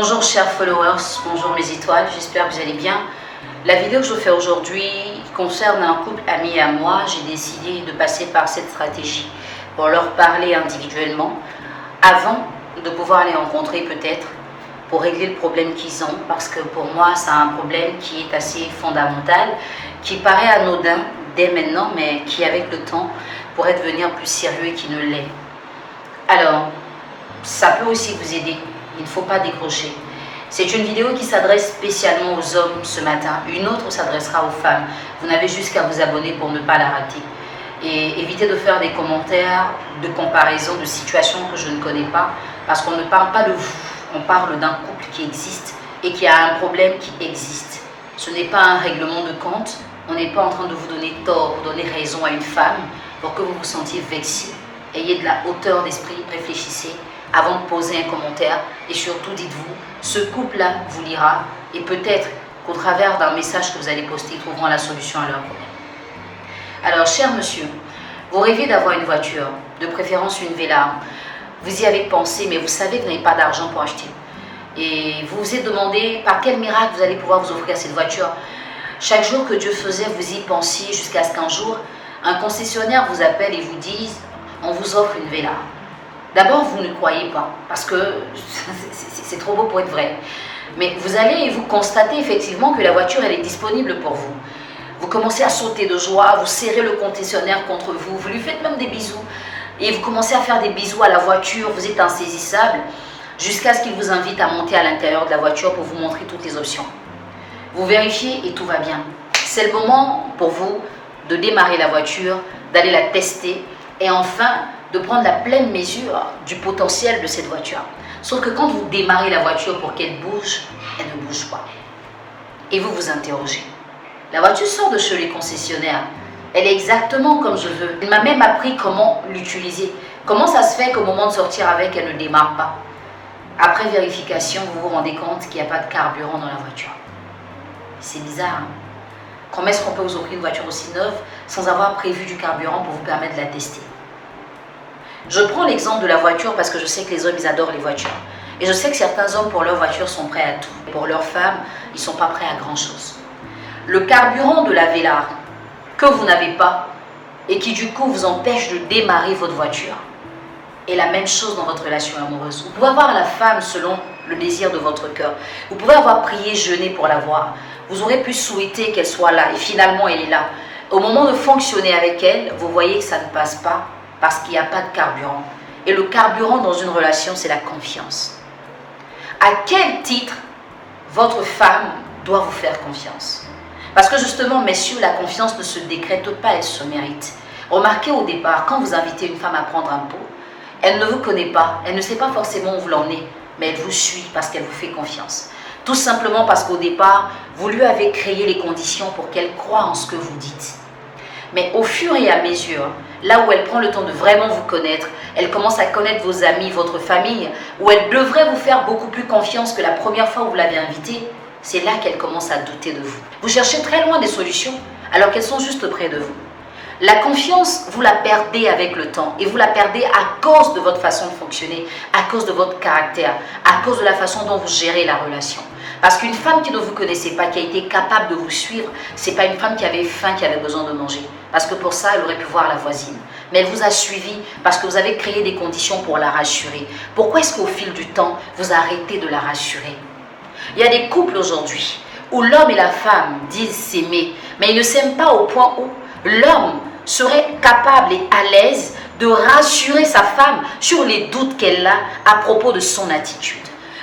Bonjour chers followers, bonjour mes étoiles, j'espère que vous allez bien. La vidéo que je fais aujourd'hui concerne un couple ami à moi. J'ai décidé de passer par cette stratégie pour leur parler individuellement avant de pouvoir les rencontrer peut-être pour régler le problème qu'ils ont, parce que pour moi c'est un problème qui est assez fondamental, qui paraît anodin dès maintenant, mais qui avec le temps pourrait devenir plus sérieux et qui ne l'est. Alors, ça peut aussi vous aider. Il ne faut pas décrocher. C'est une vidéo qui s'adresse spécialement aux hommes ce matin. Une autre s'adressera aux femmes. Vous n'avez juste qu'à vous abonner pour ne pas la rater. Et évitez de faire des commentaires de comparaison de situations que je ne connais pas. Parce qu'on ne parle pas de vous. On parle d'un couple qui existe et qui a un problème qui existe. Ce n'est pas un règlement de compte. On n'est pas en train de vous donner tort ou donner raison à une femme pour que vous vous sentiez vexé. Ayez de la hauteur d'esprit, réfléchissez avant de poser un commentaire et surtout dites-vous, ce couple-là vous lira et peut-être qu'au travers d'un message que vous allez poster, ils trouveront la solution à leur problème. Alors, cher monsieur, vous rêvez d'avoir une voiture, de préférence une Velar. Vous y avez pensé, mais vous savez que vous n'avez pas d'argent pour acheter. Et vous vous êtes demandé par quel miracle vous allez pouvoir vous offrir cette voiture. Chaque jour que Dieu faisait, vous y pensiez jusqu'à ce qu'un jour, un concessionnaire vous appelle et vous dise « on vous offre une Velar ». D'abord, vous ne croyez pas, parce que c'est trop beau pour être vrai. Mais vous allez et vous constatez effectivement que la voiture, elle est disponible pour vous. Vous commencez à sauter de joie, vous serrez le concessionnaire contre vous, vous lui faites même des bisous. Et vous commencez à faire des bisous à la voiture, vous êtes insaisissable, jusqu'à ce qu'il vous invite à monter à l'intérieur de la voiture pour vous montrer toutes les options. Vous vérifiez et tout va bien. C'est le moment pour vous de démarrer la voiture, d'aller la tester et enfin de prendre la pleine mesure du potentiel de cette voiture. Sauf que quand vous démarrez la voiture pour qu'elle bouge, elle ne bouge pas. Et vous vous interrogez. La voiture sort de chez les concessionnaires. Elle est exactement comme je veux. Elle m'a même appris comment l'utiliser. Comment ça se fait qu'au moment de sortir avec, elle ne démarre pas? Après vérification, vous vous rendez compte qu'il n'y a pas de carburant dans la voiture. C'est bizarre, hein? Comment est-ce qu'on peut vous offrir une voiture aussi neuve sans avoir prévu du carburant pour vous permettre de la tester? Je prends l'exemple de la voiture parce que je sais que les hommes, ils adorent les voitures. Et je sais que certains hommes, pour leur voiture, sont prêts à tout. Pour leurs femmes, ils ne sont pas prêts à grand-chose. Le carburant de la Velar que vous n'avez pas et qui du coup vous empêche de démarrer votre voiture est la même chose dans votre relation amoureuse. Vous pouvez avoir la femme selon le désir de votre cœur. Vous pouvez avoir prié, jeûné pour l'avoir. Vous aurez pu souhaiter qu'elle soit là et finalement elle est là. Au moment de fonctionner avec elle, vous voyez que ça ne passe pas parce qu'il n'y a pas de carburant. Et le carburant dans une relation, c'est la confiance. À quel titre votre femme doit vous faire confiance? Parce que justement, messieurs, la confiance ne se décrète pas, elle se mérite. Remarquez au départ, quand vous invitez une femme à prendre un pot, elle ne vous connaît pas, elle ne sait pas forcément où vous l'emmenez, mais elle vous suit parce qu'elle vous fait confiance. Tout simplement parce qu'au départ, vous lui avez créé les conditions pour qu'elle croie en ce que vous dites. Mais au fur et à mesure, là où elle prend le temps de vraiment vous connaître, elle commence à connaître vos amis, votre famille, où elle devrait vous faire beaucoup plus confiance que la première fois où vous l'avez invitée, c'est là qu'elle commence à douter de vous. Vous cherchez très loin des solutions, alors qu'elles sont juste près de vous. La confiance, vous la perdez avec le temps, et vous la perdez à cause de votre façon de fonctionner, à cause de votre caractère, à cause de la façon dont vous gérez la relation. Parce qu'une femme qui ne vous connaissait pas, qui a été capable de vous suivre, c'est pas une femme qui avait faim, qui avait besoin de manger. Parce que pour ça, elle aurait pu voir la voisine. Mais elle vous a suivi parce que vous avez créé des conditions pour la rassurer. Pourquoi est-ce qu'au fil du temps, vous arrêtez de la rassurer? Il y a des couples aujourd'hui où l'homme et la femme disent s'aimer, mais ils ne s'aiment pas au point où l'homme serait capable et à l'aise de rassurer sa femme sur les doutes qu'elle a à propos de son attitude.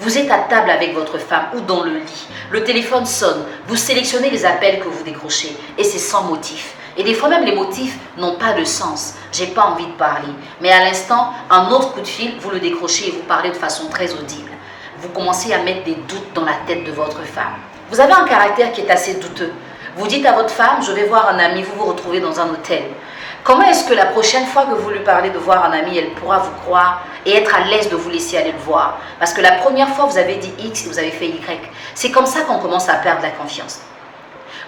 Vous êtes à table avec votre femme ou dans le lit, le téléphone sonne, vous sélectionnez les appels que vous décrochez et c'est sans motif. Et des fois même les motifs n'ont pas de sens. J'ai pas envie de parler. Mais à l'instant, un autre coup de fil, vous le décrochez et vous parlez de façon très audible. Vous commencez à mettre des doutes dans la tête de votre femme. Vous avez un caractère qui est assez douteux. Vous dites à votre femme, je vais voir un ami, vous vous retrouvez dans un hôtel. Comment est-ce que la prochaine fois que vous lui parlez de voir un ami, elle pourra vous croire et être à l'aise de vous laisser aller le voir? Parce que la première fois, vous avez dit X et vous avez fait Y. C'est comme ça qu'on commence à perdre la confiance.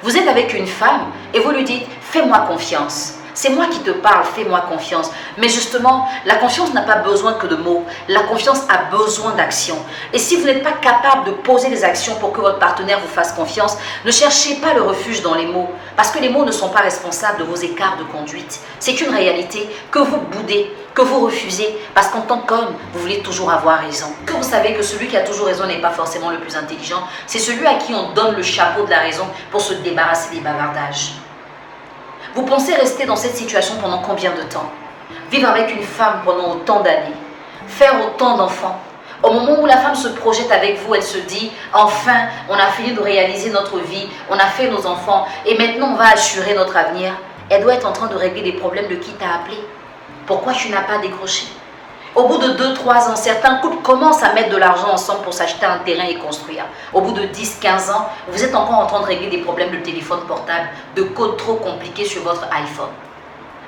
Vous êtes avec une femme et vous lui dites « fais-moi confiance ». C'est moi qui te parle, fais-moi confiance. Mais justement, la confiance n'a pas besoin que de mots. La confiance a besoin d'action. Et si vous n'êtes pas capable de poser des actions pour que votre partenaire vous fasse confiance, ne cherchez pas le refuge dans les mots. Parce que les mots ne sont pas responsables de vos écarts de conduite. C'est une réalité que vous boudez, que vous refusez. Parce qu'en tant qu'homme, vous voulez toujours avoir raison. Que vous savez que celui qui a toujours raison n'est pas forcément le plus intelligent. C'est celui à qui on donne le chapeau de la raison pour se débarrasser des bavardages. Vous pensez rester dans cette situation pendant combien de temps? Vivre avec une femme pendant autant d'années, faire autant d'enfants. Au moment où la femme se projette avec vous, elle se dit « Enfin, on a fini de réaliser notre vie, on a fait nos enfants et maintenant on va assurer notre avenir. » Elle doit être en train de régler des problèmes de qui t'a appelé. Pourquoi tu n'as pas décroché? Au bout de 2-3 ans, certains couples commencent à mettre de l'argent ensemble pour s'acheter un terrain et construire. Au bout de 10-15 ans, vous êtes encore en train de régler des problèmes de téléphone portable, de codes trop compliqués sur votre iPhone.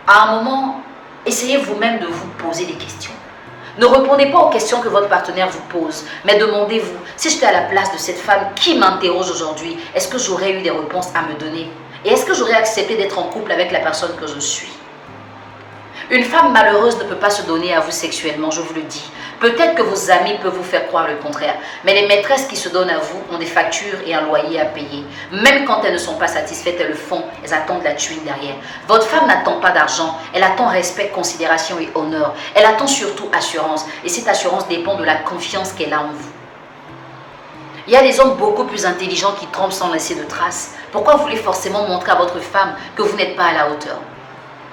À un moment, essayez vous-même de vous poser des questions. Ne répondez pas aux questions que votre partenaire vous pose, mais demandez-vous, si j'étais à la place de cette femme qui m'interroge aujourd'hui, est-ce que j'aurais eu des réponses à me donner? Et est-ce que j'aurais accepté d'être en couple avec la personne que je suis? Une femme malheureuse ne peut pas se donner à vous sexuellement, je vous le dis. Peut-être que vos amis peuvent vous faire croire le contraire, mais les maîtresses qui se donnent à vous ont des factures et un loyer à payer. Même quand elles ne sont pas satisfaites, elles le font, elles attendent la tuile derrière. Votre femme n'attend pas d'argent, elle attend respect, considération et honneur. Elle attend surtout assurance, et cette assurance dépend de la confiance qu'elle a en vous. Il y a des hommes beaucoup plus intelligents qui trompent sans laisser de traces. Pourquoi vous voulez forcément montrer à votre femme que vous n'êtes pas à la hauteur?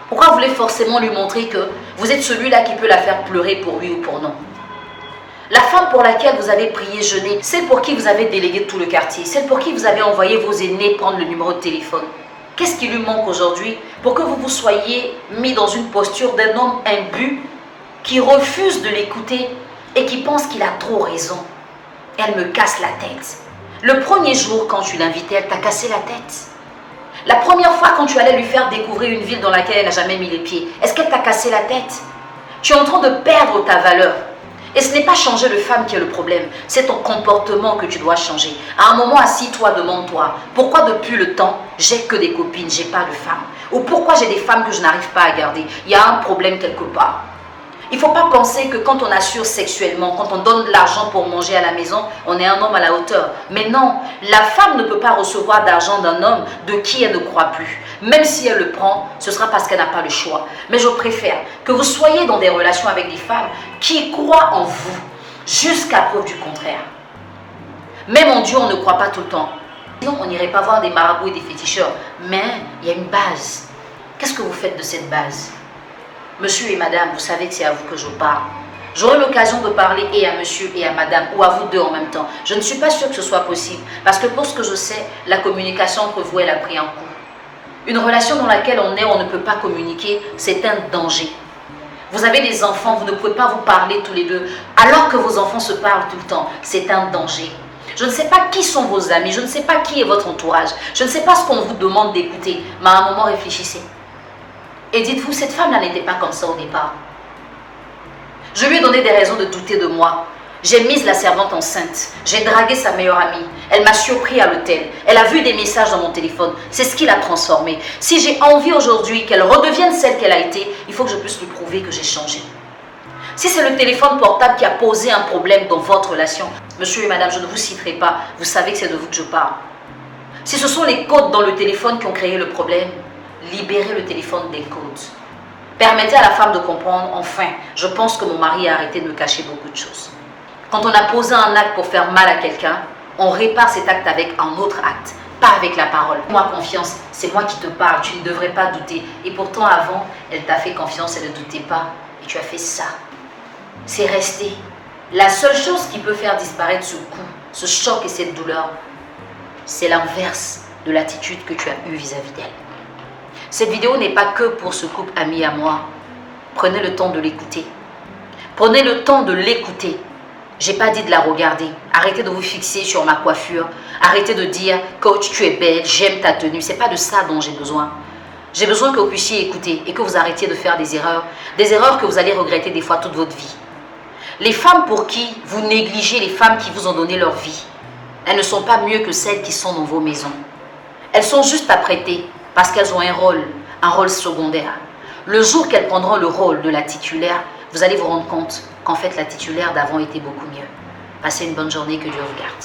Pourquoi vous voulez forcément lui montrer que vous êtes celui-là qui peut la faire pleurer pour lui ou pour non? La femme pour laquelle vous avez prié jeûner, celle pour qui vous avez délégué tout le quartier, celle pour qui vous avez envoyé vos aînés prendre le numéro de téléphone. Qu'est-ce qui lui manque aujourd'hui pour que vous vous soyez mis dans une posture d'un homme imbu qui refuse de l'écouter et qui pense qu'il a trop raison? Elle me casse la tête. Le premier jour, quand tu l'invitais, elle t'a cassé la tête. La première fois, quand tu allais lui faire découvrir une ville dans laquelle elle n'a jamais mis les pieds, est-ce qu'elle t'a cassé la tête? Tu es en train de perdre ta valeur. Et ce n'est pas changer de femme qui est le problème, c'est ton comportement que tu dois changer. À un moment, assis-toi, demande-toi, pourquoi depuis le temps, j'ai que des copines, j'ai pas de femmes? Ou pourquoi j'ai des femmes que je n'arrive pas à garder? Il y a un problème quelque part. Il ne faut pas penser que quand on assure sexuellement, quand on donne de l'argent pour manger à la maison, on est un homme à la hauteur. Mais non, la femme ne peut pas recevoir d'argent d'un homme de qui elle ne croit plus. Même si elle le prend, ce sera parce qu'elle n'a pas le choix. Mais je préfère que vous soyez dans des relations avec des femmes qui croient en vous, jusqu'à preuve du contraire. Même en Dieu, on ne croit pas tout le temps. Sinon, on n'irait pas voir des marabouts et des féticheurs. Mais il y a une base. Qu'est-ce que vous faites de cette base? Monsieur et madame, vous savez que c'est à vous que je parle. J'aurai l'occasion de parler et à monsieur et à madame, ou à vous deux en même temps. Je ne suis pas sûre que ce soit possible, parce que pour ce que je sais, la communication entre vous, elle a pris un coup. Une relation dans laquelle on ne peut pas communiquer, c'est un danger. Vous avez des enfants, vous ne pouvez pas vous parler tous les deux, alors que vos enfants se parlent tout le temps. C'est un danger. Je ne sais pas qui sont vos amis, je ne sais pas qui est votre entourage, je ne sais pas ce qu'on vous demande d'écouter, mais à un moment, réfléchissez. Et dites-vous, cette femme-là n'était pas comme ça au départ. Je lui ai donné des raisons de douter de moi. J'ai mis la servante enceinte. J'ai dragué sa meilleure amie. Elle m'a surpris à l'hôtel. Elle a vu des messages dans mon téléphone. C'est ce qui l'a transformée. Si j'ai envie aujourd'hui qu'elle redevienne celle qu'elle a été, il faut que je puisse lui prouver que j'ai changé. Si c'est le téléphone portable qui a posé un problème dans votre relation, monsieur et madame, je ne vous citerai pas. Vous savez que c'est de vous que je parle. Si ce sont les codes dans le téléphone qui ont créé le problème, libérez le téléphone des codes. Permettez à la femme de comprendre, enfin, je pense que mon mari a arrêté de me cacher beaucoup de choses. Quand on a posé un acte pour faire mal à quelqu'un, on répare cet acte avec un autre acte, pas avec la parole. Moi, confiance, c'est moi qui te parle, tu ne devrais pas douter. Et pourtant, avant, elle t'a fait confiance, elle ne doutait pas. Et tu as fait ça. C'est resté. La seule chose qui peut faire disparaître ce coup, ce choc et cette douleur, c'est l'inverse de l'attitude que tu as eue vis-à-vis d'elle. Cette vidéo n'est pas que pour ce couple ami à moi. Prenez le temps de l'écouter. Prenez le temps de l'écouter. J'ai pas dit de la regarder. Arrêtez de vous fixer sur ma coiffure. Arrêtez de dire, coach, tu es belle, j'aime ta tenue. C'est pas de ça dont j'ai besoin. J'ai besoin que vous puissiez écouter et que vous arrêtiez de faire des erreurs que vous allez regretter des fois toute votre vie. Les femmes pour qui vous négligez les femmes qui vous ont donné leur vie, elles ne sont pas mieux que celles qui sont dans vos maisons. Elles sont juste à prêter. Parce qu'elles ont un rôle un rôle secondaire. Le jour qu'elles prendront le rôle de la titulaire, vous allez vous rendre compte qu'en fait la titulaire d'avant était beaucoup mieux. Passez une bonne journée, que Dieu vous garde.